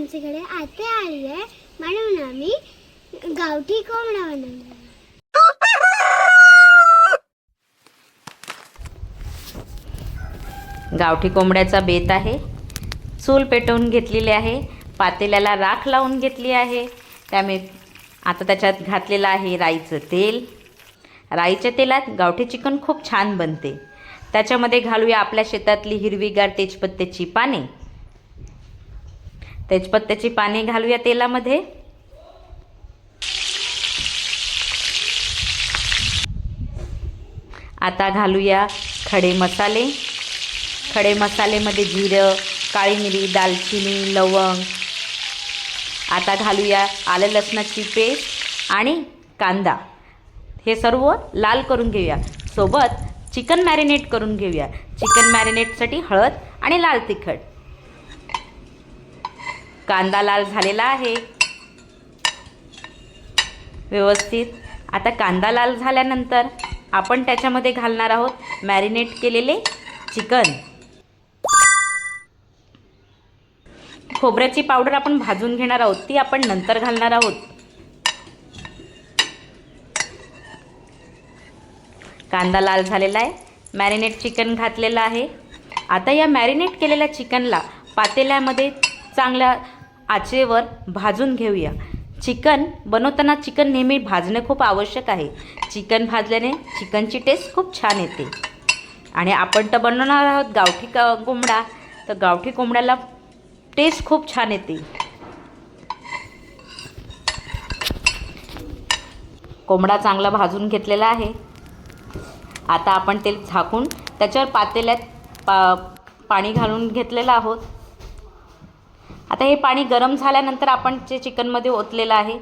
आमच्याकडे आते आली आहे म्हणून आम्ही गावठी कोंबडा बनवला. गावठी कोंबड्याचा बेत आहे. चूल पेटवून घेतलेली आहे, पातेल्याला राख लावून घेतली आहे. त्यामुळे आता त्याच्यात घातलेलं आहे राईचं तेल. राईच्या तेलात गावठी चिकन खूप छान बनते. त्याच्यामध्ये घालूया आपल्या शेतातली हिरवीगार तेजपत्त्याची पाने. तेजपत्त्याची पाने घालूया तेलामध्ये. आता घालूया खडे मसाले. खडे मसालेमध्ये जिरं, काळी मिरी, दालचिनी, लवंग. आता घालूया आलं लसणाची पेस्ट आणि कांदा. हे सर्व लाल करून घेऊया. सोबत चिकन मॅरिनेट करून घेऊया. चिकन मॅरिनेटसाठी हळद आणि लाल तिखट. कांदा लाल झालेला आहे व्यवस्थित. आता कांदा लाल झाल्यानंतर आपण त्याच्यामध्ये घालणार आहोत मॅरिनेट केलेले चिकन. खोबऱ्याची पावडर आपण भाजून घेणार आहोत, ती आपण नंतर घालणार आहोत. कांदा लाल झालेला आहे. मॅरिनेट चिकन घातलेलं आहे. आता या मॅरिनेट केलेल्या चिकनला पातेल्यामध्ये चांगल्या आचेवर भाजून घेऊया. चिकन बनवताना चिकन नेहमी भाजणे खूप आवश्यक आहे. चिकन भाजल्याने चिकनची टेस्ट खूप छान येते. आणि आपण तर बनवणार आहोत गावठी कोंबडा, तर गावठी कोंबड्याला टेस्ट खूप छान येते. कोंबडा चांगला भाजून घेतलेला आहे. आता आपण ते झाकून त्याच्यावर पातेल्यात पाणी घालून घेतलेलं आहोत. आता हे पाणी गरम झाल्यानंतर आपण जे चिकनमध्ये ओतलेलं आहे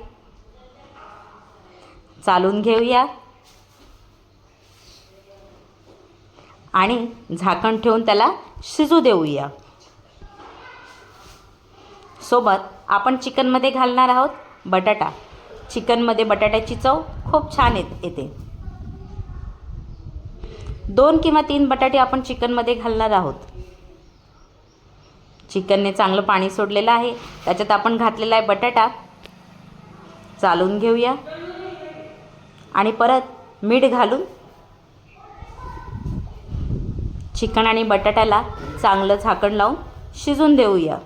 चालून घेऊया आणि झाकण ठेवून त्याला शिजू देऊया. सोबत आपण चिकनमध्ये घालणार आहोत बटाटा. चिकनमध्ये बटाट्याची चव खूप छान येते. 2 किंवा 3 बटाटे आपण चिकनमध्ये घालणार आहोत. चिकनने चांगलं पाणी सोडलेलं आहे. त्याच्यात आपण घातलेला आहे बटाटा. चालून घेऊया आणि परत मीठ घालून चिकन आणि बटाट्याला चांगलं झाकण लावून शिजून देऊया.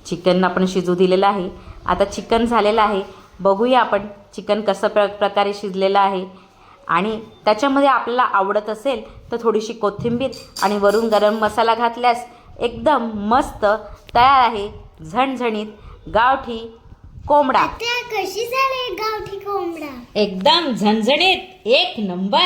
चिकन आपण शिजू दिलेलं आहे. आता चिकन झालेलं आहे. बघूया आपण चिकन कसं प्रकारे शिजलेलं आहे. आणि त्याच्यामध्ये आपल्याला आवडत असेल तर थोडीशी कोथिंबीर आणि वरून गरम मसाला घातल्यास एकदम मस्त तयार आहे झणझणीत गावठी कोंबडा. कशी झाली गावठी कोंबडा? एकदम झणझणीत, एक नंबर.